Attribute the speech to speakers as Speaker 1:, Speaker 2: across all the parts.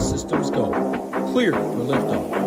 Speaker 1: systems go. Clear for liftoff.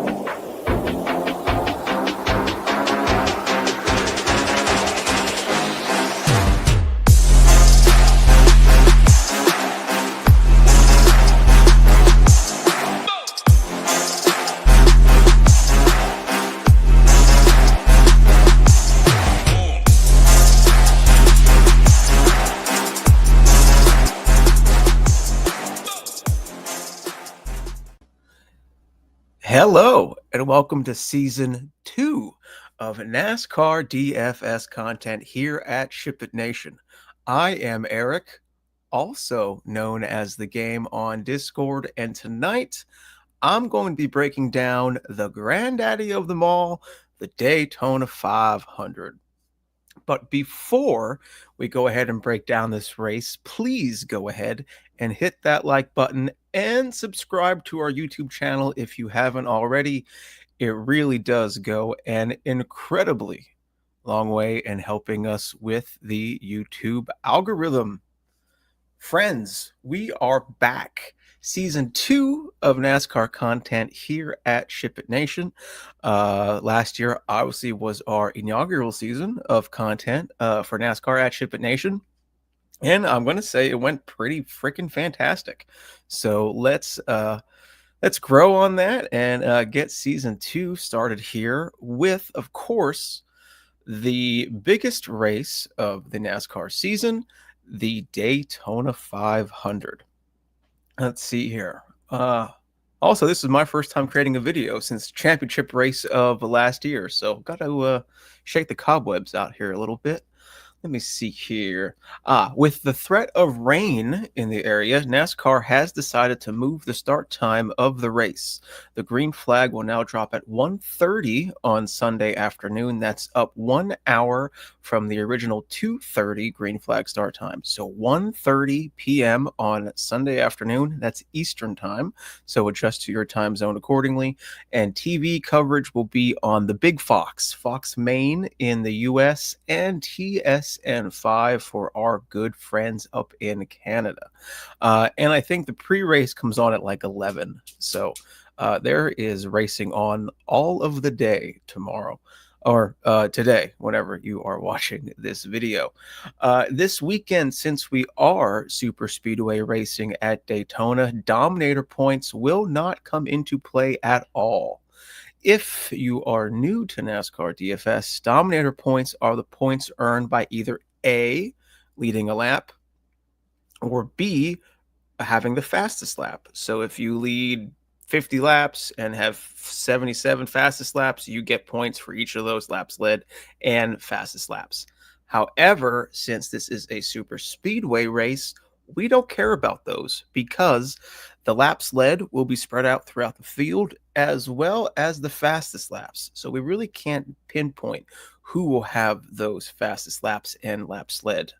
Speaker 1: Hello, and welcome to Season 2 of NASCAR DFS content here at SHIPIT Nation. I am Eric, also known as TheGame on Discord, and tonight I'm going to be breaking down the granddaddy of them all, the Daytona 500. But before we go ahead and break down this race, please go ahead and hit that like button and subscribe to our YouTube channel if you haven't already. It really does go an incredibly long way in helping us with the YouTube algorithm. Friends, we are back. Season 2 of NASCAR content here at SHIPIT Nation. Last year, obviously, was our inaugural season of content for NASCAR at SHIPIT Nation. And I'm going to say it went pretty freaking fantastic. So let's grow on that and get Season 2 started here with, of course, the biggest race of the NASCAR season, the Daytona 500. Let's see here. Also, this is my first time creating a video since championship race of last year, so got to shake the cobwebs out here a little bit. Let me see here. With the threat of rain in the area, NASCAR has decided to move the start time of the race. The green flag will now drop at 1:30 on Sunday afternoon. That's up 1 hour from the original 2:30 green flag start time. So 1:30 p.m. on Sunday afternoon. That's Eastern time. So adjust to your time zone accordingly. And TV coverage will be on the Big Fox, Fox Main in the U.S., and TSN5 for our good friends up in Canada. And I think the pre-race comes on at like 11. So there is racing on all of the day tomorrow. Or today, whenever you are watching this video. This weekend, since we are super speedway racing at Daytona, Dominator points will not come into play at all. If you are new to NASCAR DFS, Dominator points are the points earned by either A, leading a lap, or B, having the fastest lap. So if you lead 50 laps and have 77 fastest laps, you get points for each of those laps led and fastest laps. However, since this is a super speedway race, we don't care about those because the laps led will be spread out throughout the field as well as the fastest laps. So we really can't pinpoint who will have those fastest laps and laps led.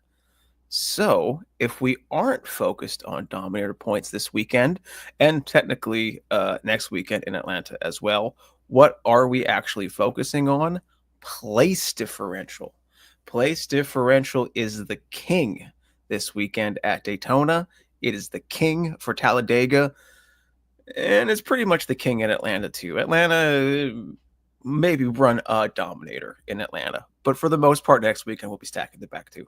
Speaker 1: So if we aren't focused on Dominator points this weekend, and technically next weekend in Atlanta as well, what are we actually focusing on? Place differential. Place differential is the king this weekend at Daytona. It is the king for Talladega, and it's pretty much the king in Atlanta too. Atlanta, maybe run a Dominator in Atlanta, but for the most part next weekend we'll be stacking the back too.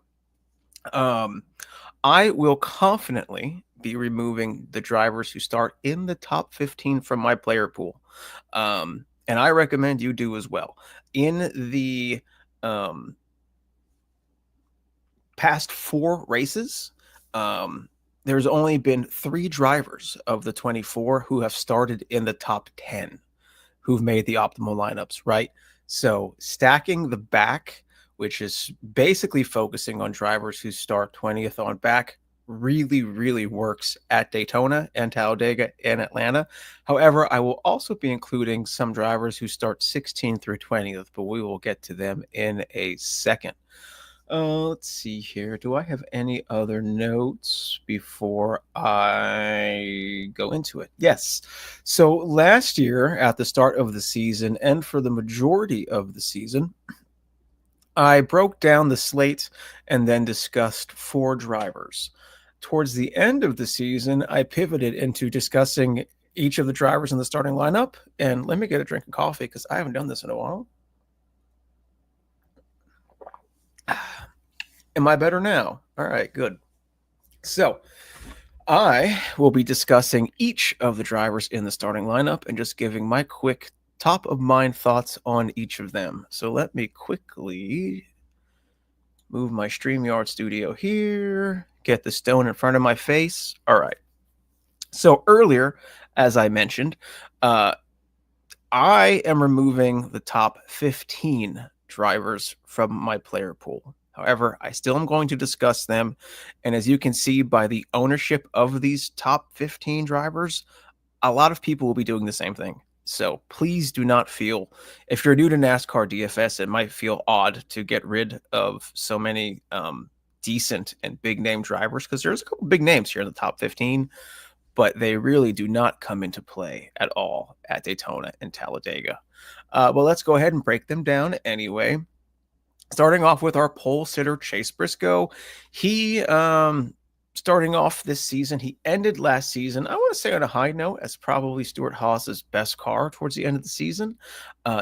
Speaker 1: I will confidently be removing the drivers who start in the top 15 from my player pool. And I recommend you do as well. In the past 4 races, there's only been 3 drivers of the 24 who have started in the top 10 who've made the optimal lineups, right? So stacking the back, which is basically focusing on drivers who start 20th on back, really, really works at Daytona and Talladega and Atlanta. However, I will also be including some drivers who start 16th through 20th, but we will get to them in a second. Let's see here. Do I have any other notes before I go into it? Yes. So last year at the start of the season and for the majority of the season, I broke down the slate and then discussed 4 drivers. Towards the end of the season, I pivoted into discussing each of the drivers in the starting lineup. And let me get a drink of coffee because I haven't done this in a while. Am I better now? All right, good. So I will be discussing each of the drivers in the starting lineup and just giving my quick top of mind thoughts on each of them. So let me quickly move my StreamYard studio here, get the stone in front of my face. All right. So earlier, as I mentioned, I am removing the top 15 drivers from my player pool. However, I still am going to discuss them. And as you can see by the ownership of these top 15 drivers, a lot of people will be doing the same thing. So please do not feel, if you're new to NASCAR DFS, it might feel odd to get rid of so many decent and big name drivers because there's a couple big names here in the top 15, but they really do not come into play at all at Daytona and Talladega. Well, let's go ahead and break them down anyway. Starting off with our pole sitter, Chase Briscoe. He, starting off this season, he ended last season, I want to say on a high note, as probably Stewart-Haas's best car towards the end of the season.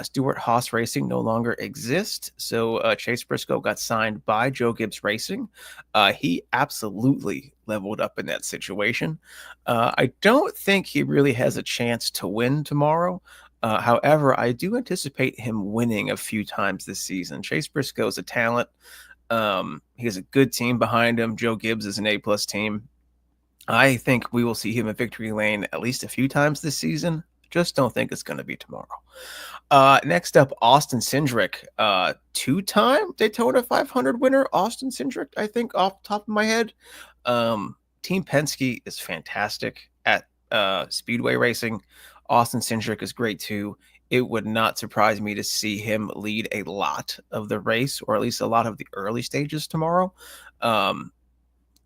Speaker 1: Stewart-Haas Racing no longer exists, so Chase Briscoe got signed by Joe Gibbs Racing. He absolutely leveled up in that situation. I don't think he really has a chance to win tomorrow. However, I do anticipate him winning a few times this season. Chase Briscoe is a talent. He has a good team behind him. Joe Gibbs is an A-plus team. I think we will see him in victory lane at least a few times this season. Just don't think it's going to be tomorrow. Next up, Austin Cindric, two-time Daytona 500 winner. Austin Cindric, I think, off the top of my head. Team Penske is fantastic at speedway racing. Austin Cindric is great too. It would not surprise me to see him lead a lot of the race, or at least a lot of the early stages tomorrow.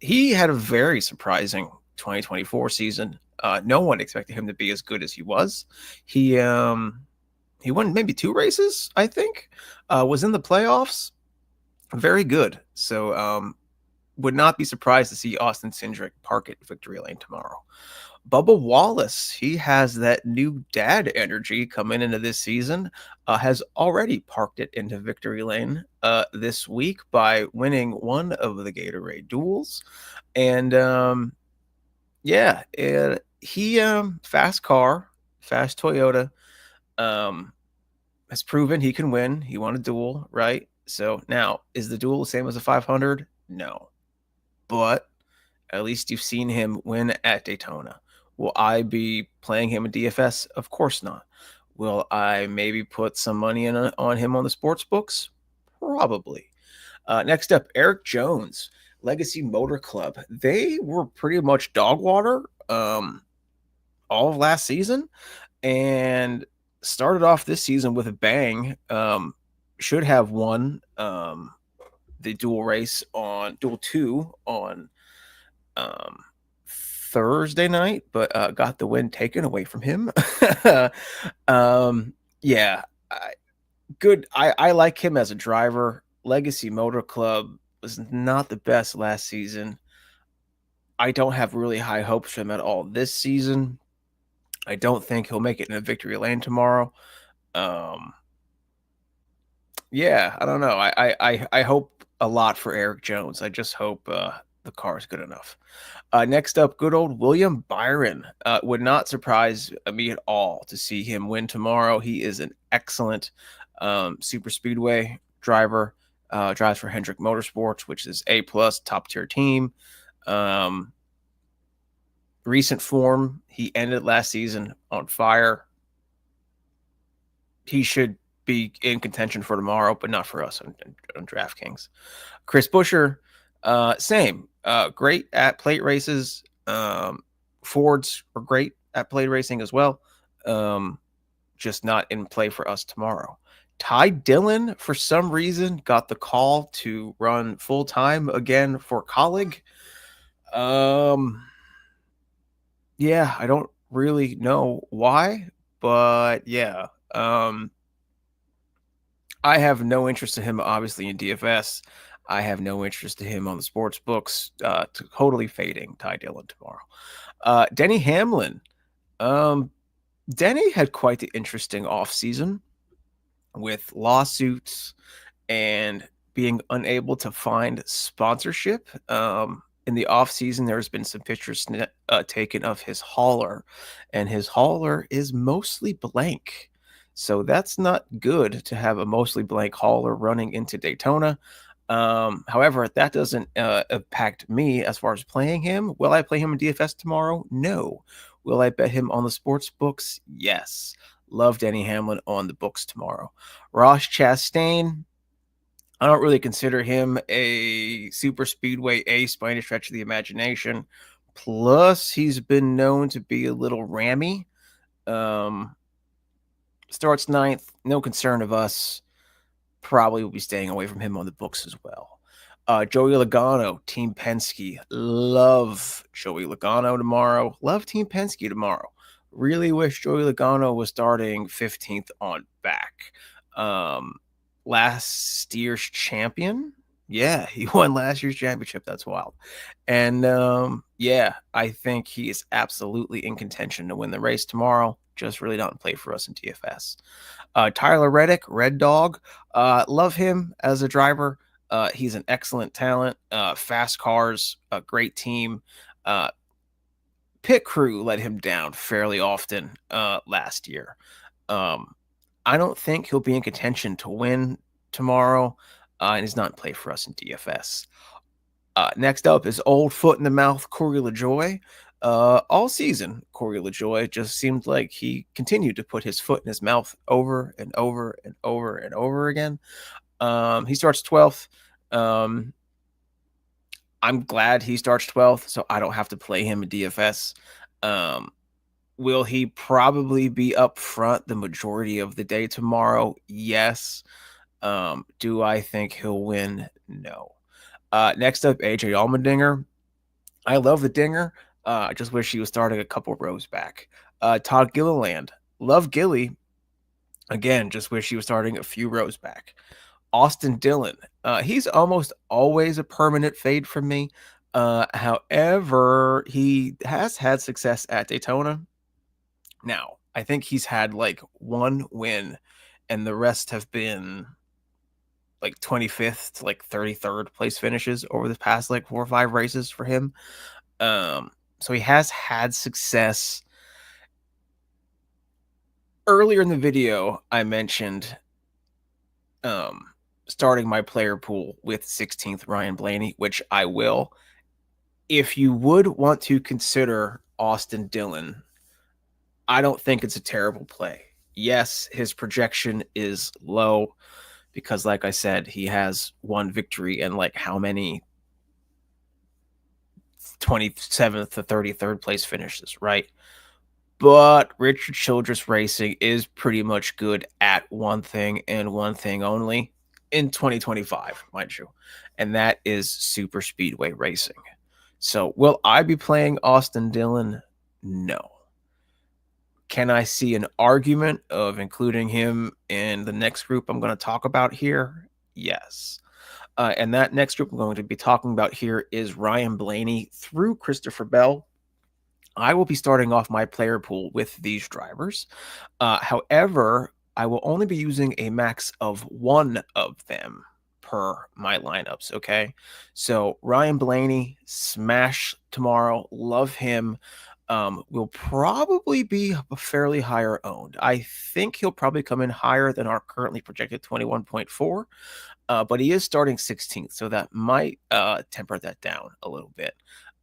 Speaker 1: He had a very surprising 2024 season. No one expected him to be as good as he was. He won maybe 2 races, I think. Was in the playoffs. Very good. So would not be surprised to see Austin Cindric park at victory lane tomorrow. Bubba Wallace, he has that new dad energy coming into this season, has already parked it into victory lane this week by winning one of the Gatorade duels. And he fast car, fast Toyota, has proven he can win. He won a duel, right? So now, is the duel the same as a 500? No. But at least you've seen him win at Daytona. Will I be playing him in DFS? Of course not. Will I maybe put some money on him on the sports books? Probably. Next up, Eric Jones, Legacy Motor Club. They were pretty much dog water all of last season and started off this season with a bang. Should have won the dual race on dual 2 on Thursday night, but got the win taken away from him. Good. I like him as a driver. Legacy Motor Club was not the best last season. I don't have really high hopes for him at all this season. I don't think he'll make it in a victory lane tomorrow. I don't know. I hope a lot for Eric Jones. I just hope the car is good enough. Next up, good old William Byron. Would not surprise me at all to see him win tomorrow. He is an excellent super speedway driver. Drives for Hendrick Motorsports, which is A-plus, top-tier team. Recent form, he ended last season on fire. He should be in contention for tomorrow, but not for us on DraftKings. Chris Buescher, same. Great at plate races. Fords are great at plate racing as well. Just not in play for us tomorrow. Ty Dillon, for some reason, got the call to run full-time again for Colleague. I don't really know why, but yeah. I have no interest in him, obviously, in DFS. I have no interest in him on the sports books. Totally fading Ty Dillon tomorrow. Denny Hamlin, Denny had quite the interesting offseason with lawsuits and being unable to find sponsorship. In the offseason, there's been some pictures taken of his hauler, and his hauler is mostly blank. So that's not good to have a mostly blank hauler running into Daytona. However, that doesn't impact me as far as playing him. Will I play him in DFS tomorrow? No. Will I bet him on the sports books? Yes. Love Denny Hamlin on the books tomorrow. Ross Chastain, I don't really consider him a super speedway ace by any stretch of the imagination. Plus, he's been known to be a little rammy. Starts ninth, no concern of us. Probably will be staying away from him on the books as well. Joey Logano, Team Penske. Love Joey Logano tomorrow. Love Team Penske tomorrow. Really wish Joey Logano was starting 15th on back. Last year's champion. Yeah, he won last year's championship. That's wild. And yeah, I think he is absolutely in contention to win the race tomorrow. Just really not in play for us in DFS. Tyler Reddick, Red Dog. Love him as a driver. He's an excellent talent. Fast cars, a great team. Pit crew let him down fairly often last year. I don't think he'll be in contention to win tomorrow, and he's not in play for us in DFS. Next up is old foot in the mouth Corey LaJoie. All season, Corey LaJoie just seemed like he continued to put his foot in his mouth over and over and over and over again. He starts 12th. I'm glad he starts 12th, so I don't have to play him in DFS. Will he probably be up front the majority of the day tomorrow? Yes. Do I think he'll win? No. Next up, AJ Allmendinger. I love the Dinger. I just wish he was starting a couple rows back. Todd Gilliland. Love Gilly. Again, just wish he was starting a few rows back. Austin Dillon. He's almost always a permanent fade from me. However, he has had success at Daytona. Now, I think he's had like one win, and the rest have been like 25th to like 33rd place finishes over the past like 4 or 5 races for him. So he has had success. Earlier in the video, I mentioned starting my player pool with 16th Ryan Blaney, which I will. If you would want to consider Austin Dillon, I don't think it's a terrible play. Yes, his projection is low because, like I said, he has one victory and like how many 27th to 33rd place finishes, right? But Richard Childress Racing is pretty much good at one thing and one thing only in 2025, mind you, and that is super speedway racing. So will I be playing Austin Dillon? No. Can I see an argument of including him in the next group I'm going to talk about here? Yes. And that next group I'm going to be talking about here is Ryan Blaney through Christopher Bell. I will be starting off my player pool with these drivers. However, I will only be using a max of one of them per my lineups, okay? So Ryan Blaney, smash tomorrow. Love him. Will probably be fairly higher owned. I think he'll probably come in higher than our currently projected 21.4, but he is starting 16th, so that might temper that down a little bit.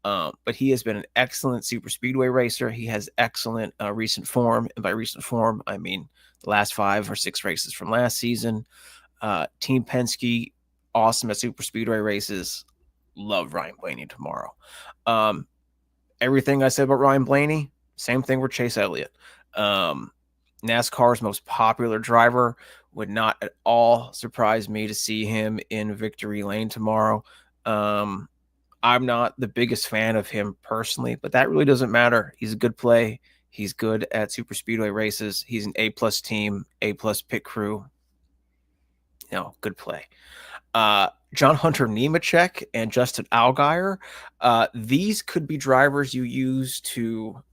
Speaker 1: But he has been an excellent super speedway racer. He has excellent recent form, and by recent form, I mean the last 5 or 6 races from last season. Team Penske, awesome at super speedway races. Love Ryan Blaney tomorrow. Everything I said about Ryan Blaney, same thing with Chase Elliott. NASCAR's most popular driver. Would not at all surprise me to see him in victory lane tomorrow. I'm not the biggest fan of him personally, but that really doesn't matter. He's a good play. He's good at super speedway races. He's an A+ team, A+ pit crew. Good play. John Hunter Nemechek and Justin Allgaier. These could be drivers you use to,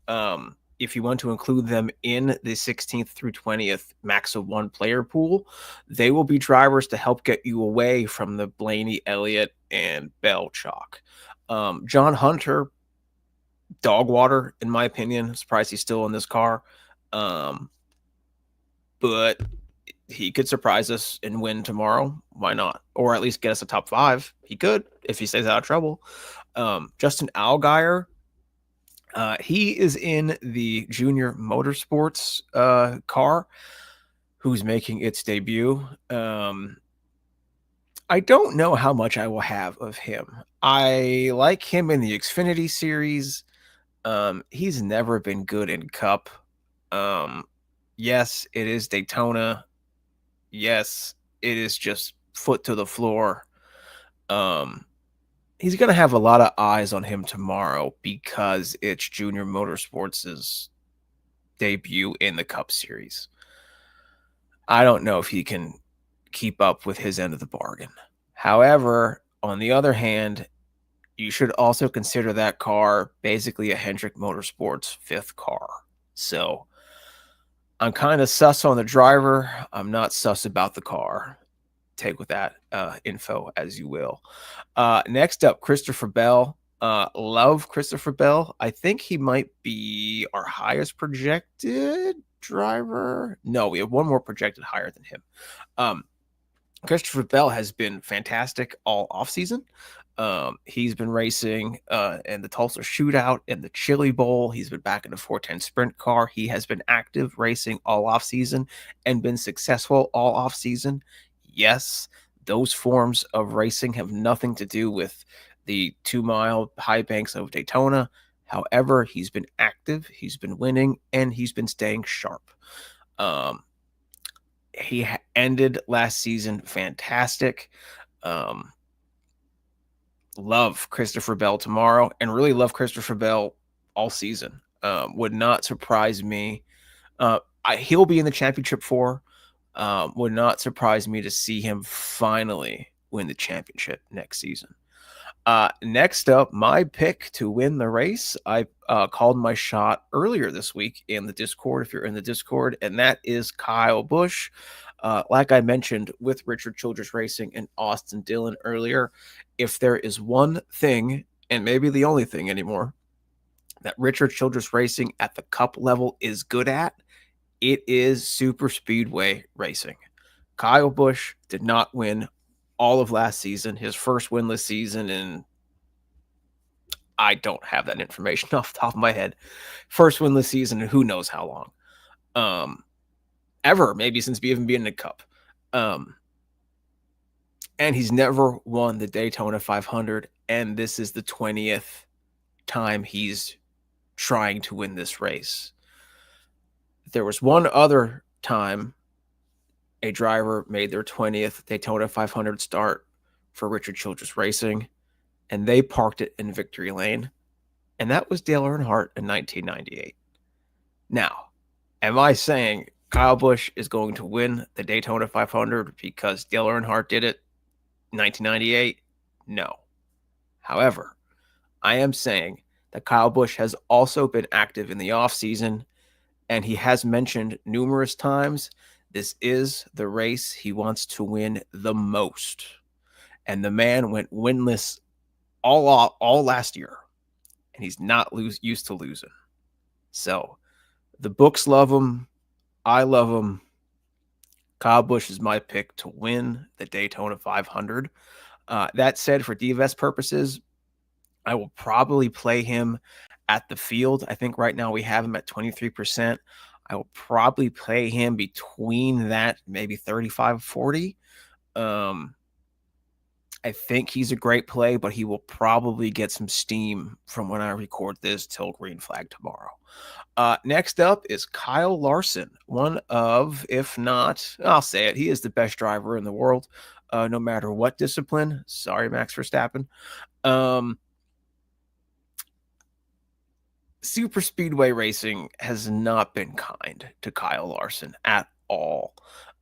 Speaker 1: if you want to include them in the 16th through 20th max of 1 player pool, they will be drivers to help get you away from the Blaney, Elliott, and Bell chalk. John Hunter, dog water, in my opinion. I'm surprised he's still in this car. But he could surprise us and win tomorrow. Why not? Or at least get us a top 5. He could if he stays out of trouble. Justin Allgaier, he is in the Junior Motorsports car, who's making its debut. I don't know how much I will have of him. I like him in the Xfinity series. He's never been good in Cup. Yes, it is Daytona. Yes, it is just foot to the floor. He's going to have a lot of eyes on him tomorrow because it's Junior Motorsports' debut in the Cup Series. I don't know if he can keep up with his end of the bargain. However, on the other hand, you should also consider that car basically a Hendrick Motorsports 5th car. So I'm kind of sus on the driver. I'm not sus about the car. Take with that info as you will. Next up, Christopher Bell. Love Christopher Bell. I think he might be our highest projected driver. No, we have one more projected higher than him. Christopher Bell has been fantastic all offseason. He's been racing in the Tulsa Shootout and the Chili Bowl. He's been back in the 410 sprint car. He has been active racing all offseason and been successful all offseason. Yes, those forms of racing have nothing to do with the 2-mile high banks of Daytona. However, he's been active, he's been winning, and he's been staying sharp. He ended last season fantastic. Love Christopher Bell tomorrow, and really love Christopher Bell all season. Would not surprise me. He'll be in the championship 4. Would not surprise me to see him finally win the championship next season. Next up, my pick to win the race. I called my shot earlier this week in the Discord, if you're in the Discord, and that is Kyle Busch. Like I mentioned with Richard Childress Racing and Austin Dillon earlier, if there is one thing, and maybe the only thing anymore, that Richard Childress Racing at the Cup level is good at, it is super speedway racing. Kyle Busch did not win all of last season, his first winless season, and I don't have that information off the top of my head. First winless season, and who knows how long. Ever, maybe since even being in the Cup. And he's never won the Daytona 500, and this is the 20th time he's trying to win this race. There was one other time a driver made their 20th Daytona 500 start for Richard Childress Racing, and they parked it in victory lane, and that was Dale Earnhardt in 1998. Now, am I saying Kyle Busch is going to win the Daytona 500 because Dale Earnhardt did it in 1998? No. However, I am saying that Kyle Busch has also been active in the offseason, and he has mentioned numerous times this is the race he wants to win the most. And the man went winless all last year, and he's not used to losing. So the books love him. I love him. Kyle Busch is my pick to win the Daytona 500. That said, for DFS purposes, I will probably play him at the field. I think right now we have him at 23%. I will probably play him between that, maybe 35-40. I think he's a great play, but he will probably get some steam from when I record this till green flag tomorrow. Next up is Kyle Larson, one of, if not, I'll say it, he is the best driver in the world, no matter what discipline. Sorry, Max Verstappen. Super speedway racing has not been kind to Kyle Larson at all.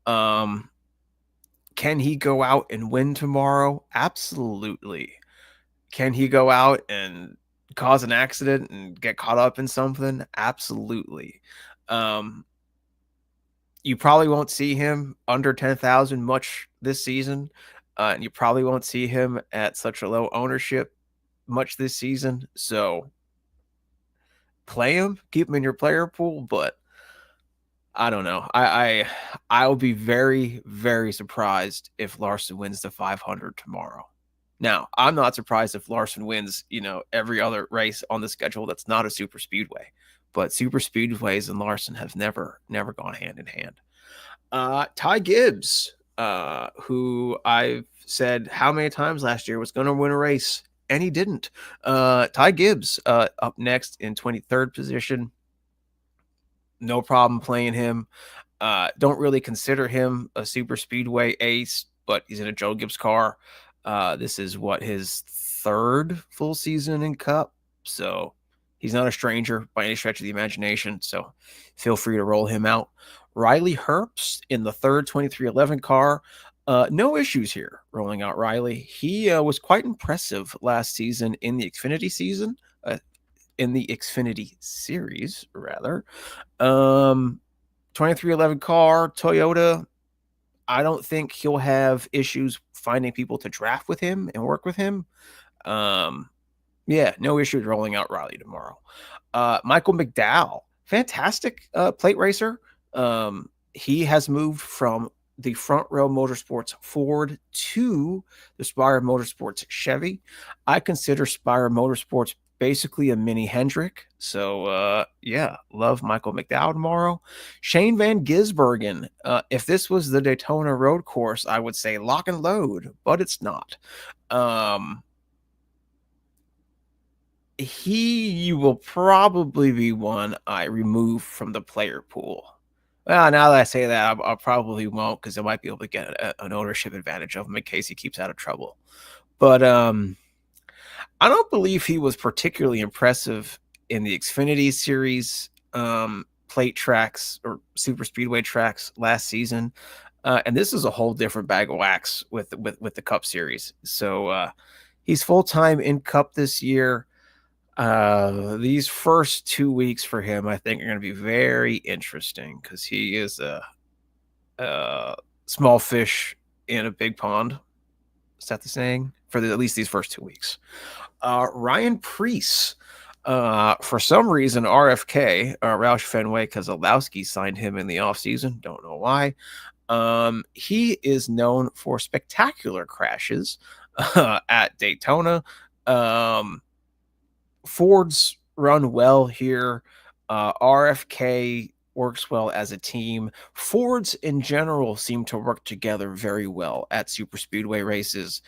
Speaker 1: Can he go out and win tomorrow? Absolutely. Can he go out and cause an accident and get caught up in something? Absolutely. You probably won't see him under 10,000 much this season. And you probably won't see him at such a low ownership much this season. So play him, keep him in your player pool, but I don't know. I'll be very, very surprised if Larson wins the 500 tomorrow. Now, I'm not surprised if Larson wins, every other race on the schedule that's not a super speedway. But super speedways and Larson have never gone hand in hand. Ty Gibbs, who I've said how many times last year was going to win a race, and he didn't. Ty Gibbs, up next in 23rd position. No problem playing him. Don't really consider him a super speedway ace, but he's in a Joe Gibbs car. This is his third full season in Cup. So he's not a stranger by any stretch of the imagination. So feel free to roll him out. Riley Herbst in the third 2311 car. No issues here rolling out Riley. He was quite impressive last season in the Xfinity season. In the Xfinity series, rather. 2311 car, Toyota. I don't think he'll have issues finding people to draft with him and work with him. Yeah, no issues rolling out Riley tomorrow. Michael McDowell, fantastic plate racer. He has moved from the Front Row Motorsports Ford to the Spire Motorsports Chevy. I consider Spire Motorsports basically a mini Hendrick. So, yeah, love Michael McDowell tomorrow. Shane Van Gisbergen. If this was the Daytona road course, I would say lock and load, but it's not. He will probably be one I remove from the player pool. Well, now that I say that, I probably won't, because I might be able to get an ownership advantage of him in case he keeps out of trouble. But I don't believe he was particularly impressive in the Xfinity Series plate tracks or super speedway tracks last season. And this is a whole different bag of wax with the Cup Series. So he's full-time in Cup this year. These first 2 weeks for him, I think, are going to be very interesting because he is a small fish in a big pond. Is that the saying? For at least these first 2 weeks. Ryan Preece, for some reason, RFK, Roush Fenway Kozlowski signed him in the offseason. Don't know why. He is known for spectacular crashes at Daytona. Fords run well here. RFK works well as a team. Fords in general seem to work together very well at super speedway races.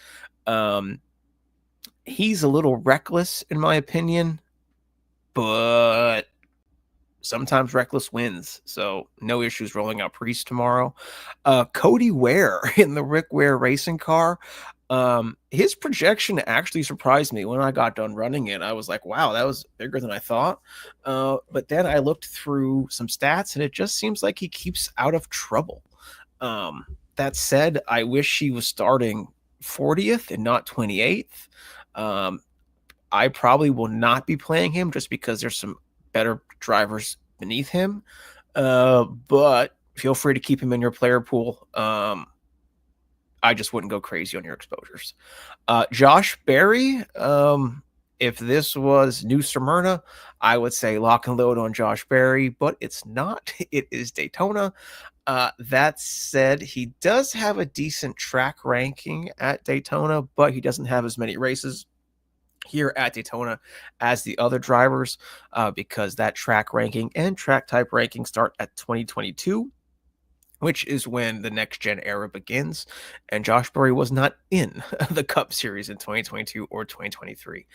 Speaker 1: He's a little reckless, in my opinion, but sometimes reckless wins. So no issues rolling out Priest tomorrow. Cody Ware in the Rick Ware racing car. His projection actually surprised me when I got done running it. I was like, wow, that was bigger than I thought. But then I looked through some stats and it just seems like he keeps out of trouble. That said, I wish he was starting 40th and not 28th. I probably will not be playing him just because there's some better drivers beneath him. But feel free to keep him in your player pool. I just wouldn't go crazy on your exposures. Josh Berry, if this was New Smyrna, I would say lock and load on Josh Berry, but it's not. It is Daytona. That said, he does have a decent track ranking at Daytona, but he doesn't have as many races here at Daytona as the other drivers, because that track ranking and track type ranking start at 2022, which is when the next gen era begins. And Josh Berry was not in the Cup Series in 2022 or 2023.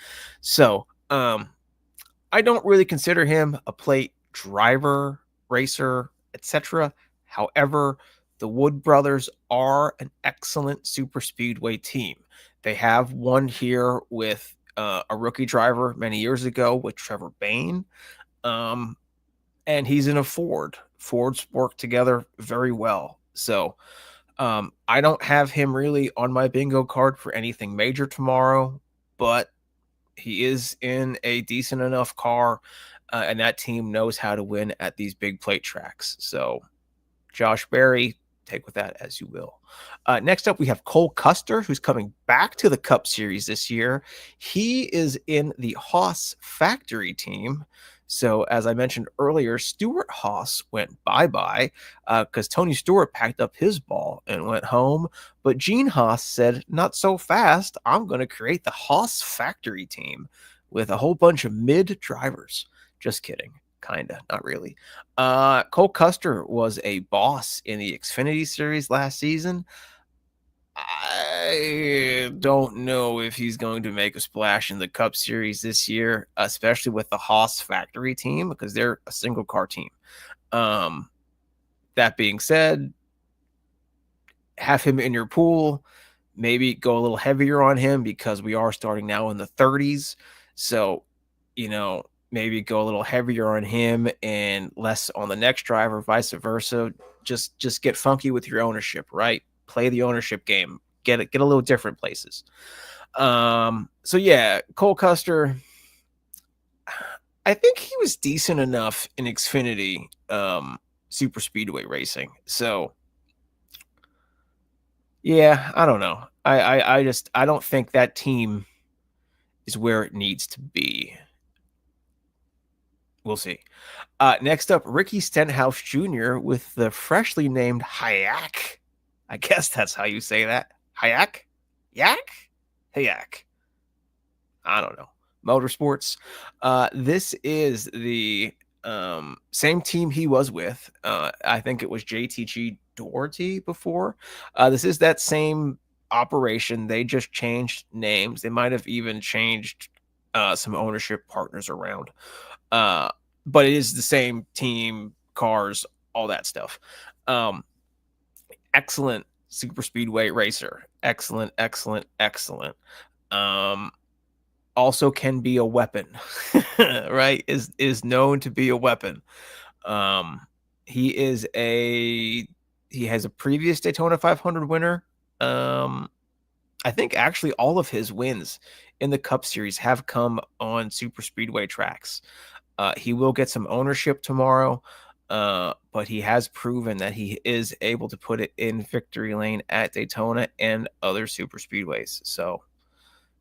Speaker 1: So I don't really consider him a plate driver, racer, etc. However, the Wood brothers are an excellent super speedway team. They have won here with a rookie driver many years ago with Trevor Bayne. And he's in a Ford. Fords work together very well. So I don't have him really on my bingo card for anything major tomorrow, but he is in a decent enough car, and that team knows how to win at these big plate tracks. So Josh Berry, take with that as you will. Next up, we have Cole Custer, who's coming back to the Cup Series this year. He is in the Haas factory team. So, as I mentioned earlier, Stuart Haas went bye-bye because Tony Stewart packed up his ball and went home. But Gene Haas said, not so fast. I'm going to create the Haas factory team with a whole bunch of mid drivers. Just kidding. Kinda, not really. Cole Custer was a boss in the Xfinity Series last season. I don't know if he's going to make a splash in the Cup Series this year, especially with the Haas factory team, because they're a single car team. That being said, have him in your pool. Maybe go a little heavier on him because we are starting now in the 30s. So, maybe go a little heavier on him and less on the next driver, vice versa. Just get funky with your ownership, right? Play the ownership game. Get a little different places. So yeah, Cole Custer, I think he was decent enough in Xfinity super speedway racing. So yeah, I don't know. I don't think that team is where it needs to be. We'll see. Next up, Ricky Stenhouse Jr. with the freshly named Hayak. I guess that's how you say that. Hayak? Yak? Hayak. I don't know. Motorsports. This is the same team he was with. I think it was JTG Doherty before. This is that same operation. They just changed names. They might have even changed some ownership partners around. But it is the same team, cars, all that stuff. Excellent super speedway racer. Excellent. Also can be a weapon, right? Is known to be a weapon. He has a previous Daytona 500 winner. I think actually all of his wins in the Cup Series have come on super speedway tracks. He will get some ownership tomorrow, but he has proven that he is able to put it in victory lane at Daytona and other super speedways. So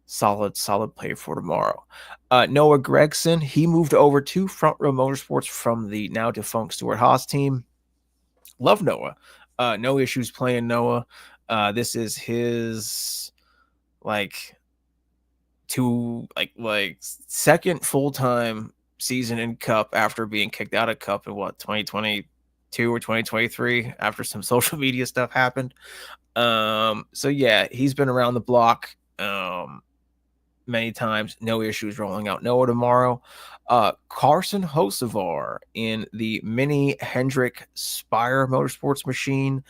Speaker 1: solid play for tomorrow. Noah Gregson, he moved over to Front Row Motorsports from the now defunct Stuart Haas team. Love Noah. No issues playing Noah. This is his second full-time season in Cup after being kicked out of Cup in 2022 or 2023 after some social media stuff happened. So yeah, he's been around the block many times. No issues rolling out Noah tomorrow. Carson Hocevar in the Mini Hendrick Spire Motorsports machine.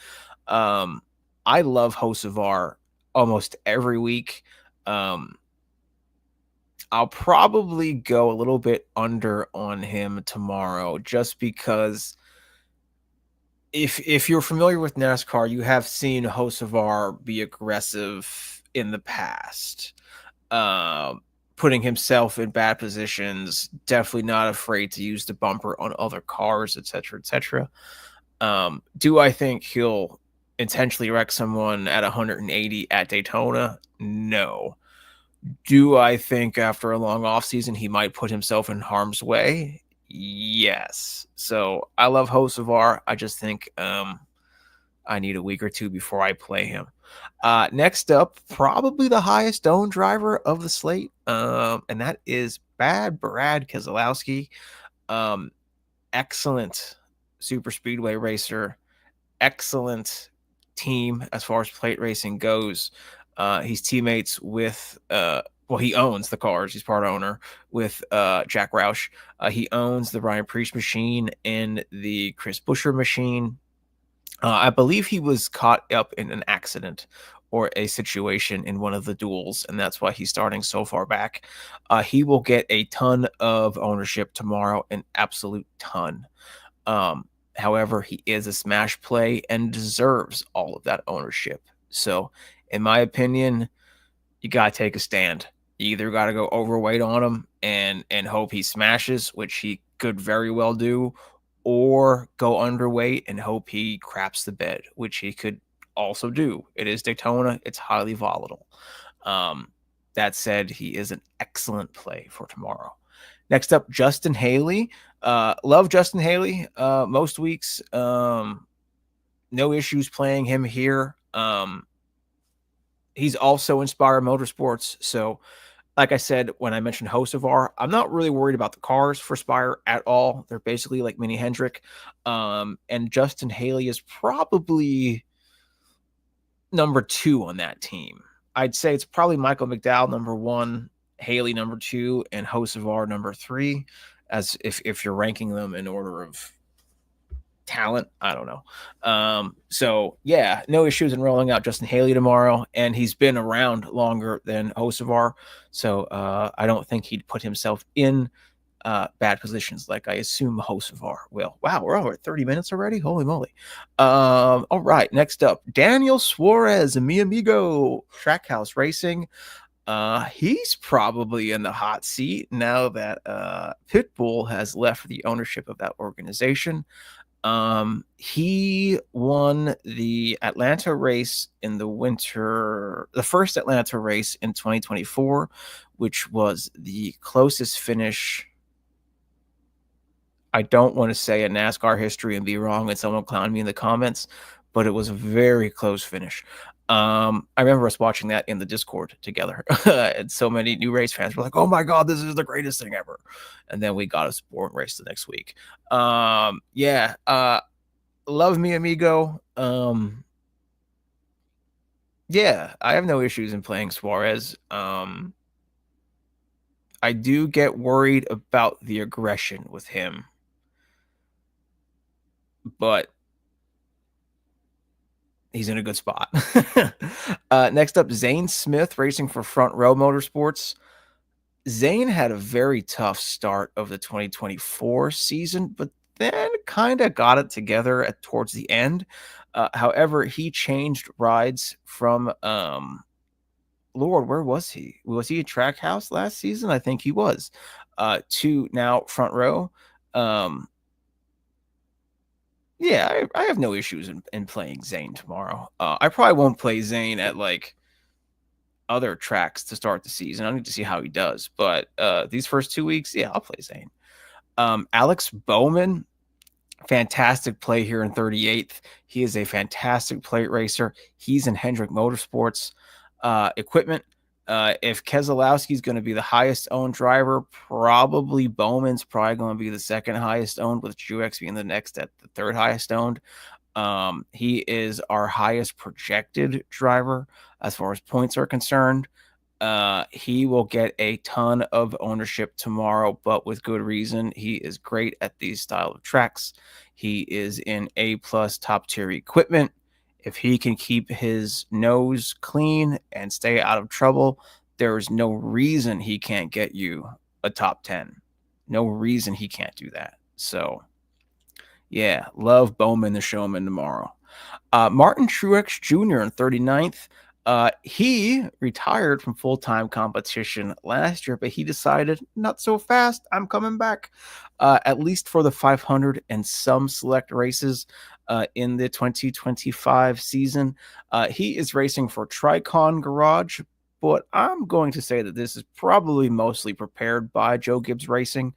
Speaker 1: I love Hocevar almost every week. I'll probably go a little bit under on him tomorrow just because if you're familiar with NASCAR, you have seen Hocevar be aggressive in the past, putting himself in bad positions, definitely not afraid to use the bumper on other cars, etc., etc. Do I think he'll intentionally wreck someone at 180 at Daytona? No. Do I think after a long offseason he might put himself in harm's way? Yes. So I love Hocevar. I just think I need a week or two before I play him. Next up, probably the highest owned driver of the slate, and that is Bad Brad Keselowski. Excellent super speedway racer. Excellent team as far as plate racing goes. He's teammates with he owns the cars. He's part owner with Jack Roush. He owns the Ryan Preece machine and the Chris Buescher machine. I believe he was caught up in an accident or a situation in one of the duels, and that's why he's starting so far back. He will get a ton of ownership tomorrow, an absolute ton. However, he is a smash play and deserves all of that ownership. So, in my opinion, you got to take a stand. You either got to go overweight on him and hope he smashes, which he could very well do, or go underweight and hope he craps the bed, which he could also do. It is Daytona. It's highly volatile. That said, he is an excellent play for tomorrow. Next up, Justin Haley. Love Justin Haley. Most weeks, no issues playing him here. He's also Inspired Motorsports. So, like I said, when I mentioned Hocevar, I'm not really worried about the cars for Spire at all. They're basically like Mini Hendrick. And Justin Haley is probably number 2 on that team. I'd say it's probably Michael McDowell number 1, Haley number 2, and Hocevar number 3, as if you're ranking them in order of talent. I don't know. So yeah, no issues in rolling out Justin Haley tomorrow, and he's been around longer than Hocevar, so I don't think he'd put himself in bad positions like I assume Hocevar will. Wow, we're over 30 minutes already. Holy moly. All right, next up, Daniel Suarez, mi amigo, Trackhouse Racing. He's probably in the hot seat now that Pitbull has left the ownership of that organization. He won the Atlanta race in the winter, the first Atlanta race in 2024, which was the closest finish. I don't want to say in NASCAR history and be wrong and someone clown me in the comments, but it was a very close finish. I remember us watching that in the Discord together, and so many new race fans were like, "Oh my god, this is the greatest thing ever!" And then we got a sport race the next week. Yeah, love me, amigo. Yeah, I have no issues in playing Suarez. I do get worried about the aggression with him, but he's in a good spot. Next up, Zane Smith racing for Front Row Motorsports. Zane had a very tough start of the 2024 season, but then kind of got it together towards the end. However, he changed rides from Lord, where was he? Was he at Trackhouse last season? I think he was. To now Front Row. Yeah, I have no issues in playing Zane tomorrow. I probably won't play Zane at like other tracks to start the season. I need to see how he does. But these first 2 weeks, yeah, I'll play Zane. Alex Bowman, fantastic play here in 38th. He is a fantastic plate racer. He's in Hendrick Motorsports equipment. If Keselowski is going to be the highest owned driver, probably Bowman's probably going to be the second highest owned, with Truex being the next at the third highest owned. He is our highest projected driver as far as points are concerned. He will get a ton of ownership tomorrow, but with good reason. He is great at these style of tracks. He is in A+ top tier equipment. If he can keep his nose clean and stay out of trouble, there is no reason he can't get you a top 10. No reason he can't do that. So, yeah, love Bowman the Showman tomorrow. Martin Truex Jr. in 39th. He retired from full-time competition last year, but he decided, not so fast, I'm coming back, at least for the 500 and some select races in the 2025 season. He is racing for Tricon Garage, but I'm going to say that this is probably mostly prepared by Joe Gibbs Racing.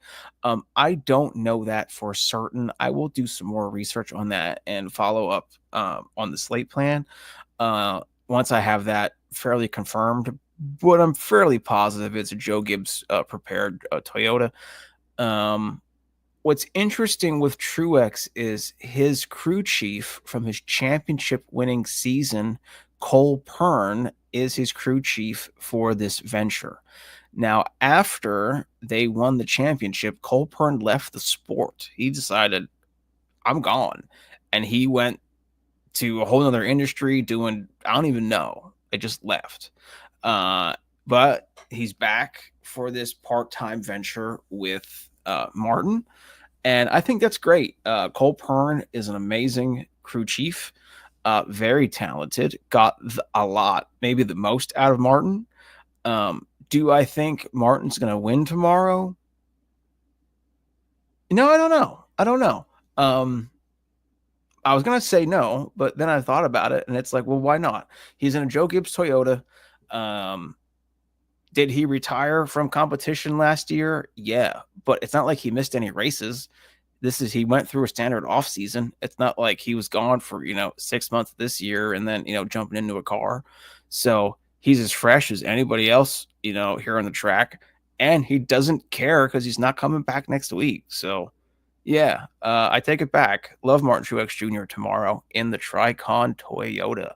Speaker 1: I don't know that for certain. I will do some more research on that and follow up on the slate plan once I have that fairly confirmed, but I'm fairly positive it's a Joe Gibbs prepared Toyota. What's interesting with Truex is his crew chief from his championship winning season, Cole Pern, is his crew chief for this venture. Now, after they won the championship, Cole Pern left the sport. He decided, I'm gone. And he went to a whole other industry doing, I don't even know. It just left. But he's back for this part-time venture with Martin. And I think that's great. Cole Pern is an amazing crew chief, very talented, got a lot, maybe the most out of Martin. Do I think Martin's going to win tomorrow? No, I don't know. I don't know. I was going to say no, but then I thought about it, and it's like, well, why not? He's in a Joe Gibbs Toyota. Did he retire from competition last year? Yeah, but it's not like he missed any races. He went through a standard off season. It's not like he was gone for 6 months this year and then jumping into a car. So he's as fresh as anybody else here on the track, and he doesn't care because he's not coming back next week. So yeah, I take it back. Love Martin Truex Jr. tomorrow in the Tricon Toyota.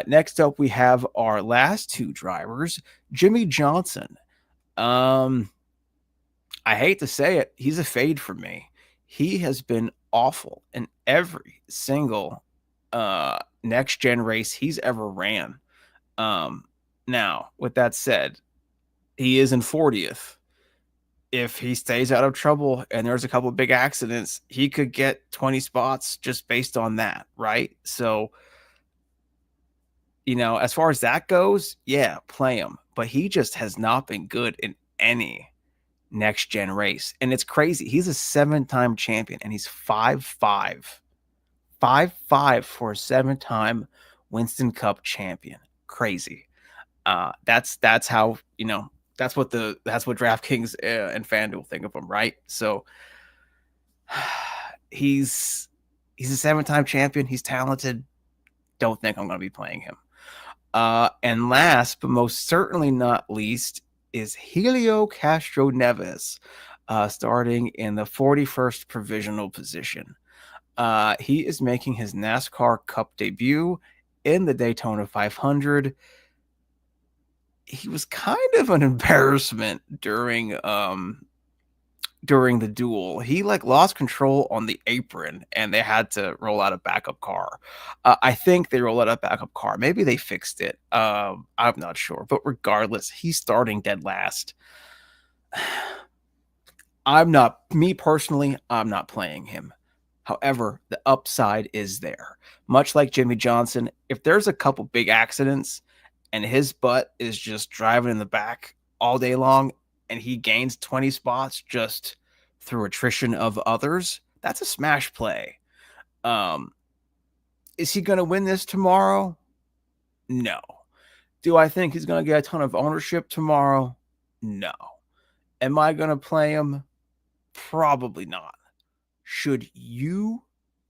Speaker 1: Next up, we have our last two drivers, Jimmy Johnson. I hate to say it, he's a fade for me. He has been awful in every single next gen race he's ever ran. Now, with that said, he is in 40th. If he stays out of trouble and there's a couple of big accidents, he could get 20 spots just based on that, right? So, as far as that goes, yeah, play him. But he just has not been good in any next gen race. And it's crazy. He's a 7-time champion and he's 5'5". 5'5" for a 7-time Winston Cup champion. Crazy. That's how, that's what DraftKings and FanDuel think of him, right? So he's a 7-time champion. He's talented. Don't think I'm going to be playing him. And last, but most certainly not least, is Helio Castro Neves, starting in the 41st provisional position. He is making his NASCAR Cup debut in the Daytona 500. He was kind of an embarrassment during the duel. He lost control on the apron and they had to roll out a backup car. I think they rolled out a backup car. Maybe they fixed it. I'm not sure, but regardless, he's starting dead last. Me personally, I'm not playing him. However, the upside is there. Much like Jimmy Johnson, if there's a couple big accidents and his butt is just driving in the back all day long and he gains 20 spots just through attrition of others, that's a smash play. Is he going to win this tomorrow? No. Do I think he's going to get a ton of ownership tomorrow? No. Am I going to play him? Probably not. Should you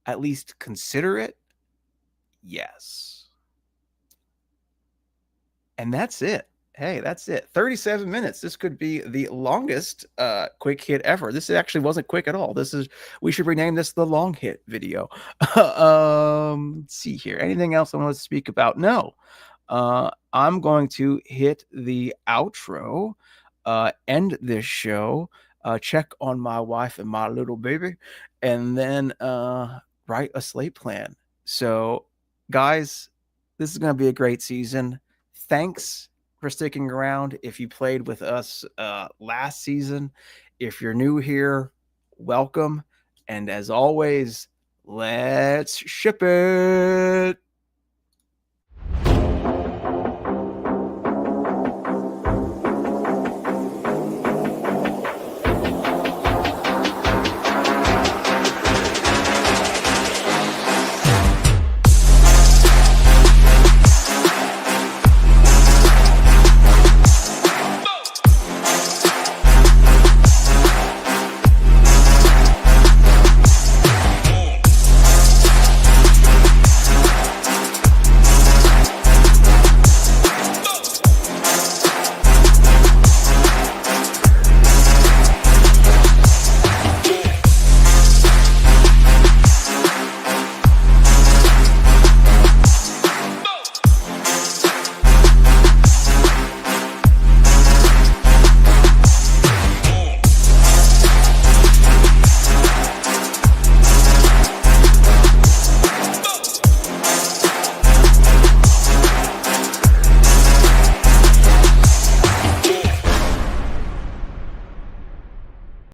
Speaker 1: at least consider it? Yes. And that's it. Hey, that's it. 37 minutes. This could be the longest quick hit ever. This actually wasn't quick at all. We should rename this the long hit video. Let's see here. Anything else I want to speak about? No. I'm going to hit the outro, end this show, check on my wife and my little baby, and then write a slate plan. So, guys, this is going to be a great season. Thanks for sticking around. If you played with us last season, if you're new here, welcome. And as always, let's ship it.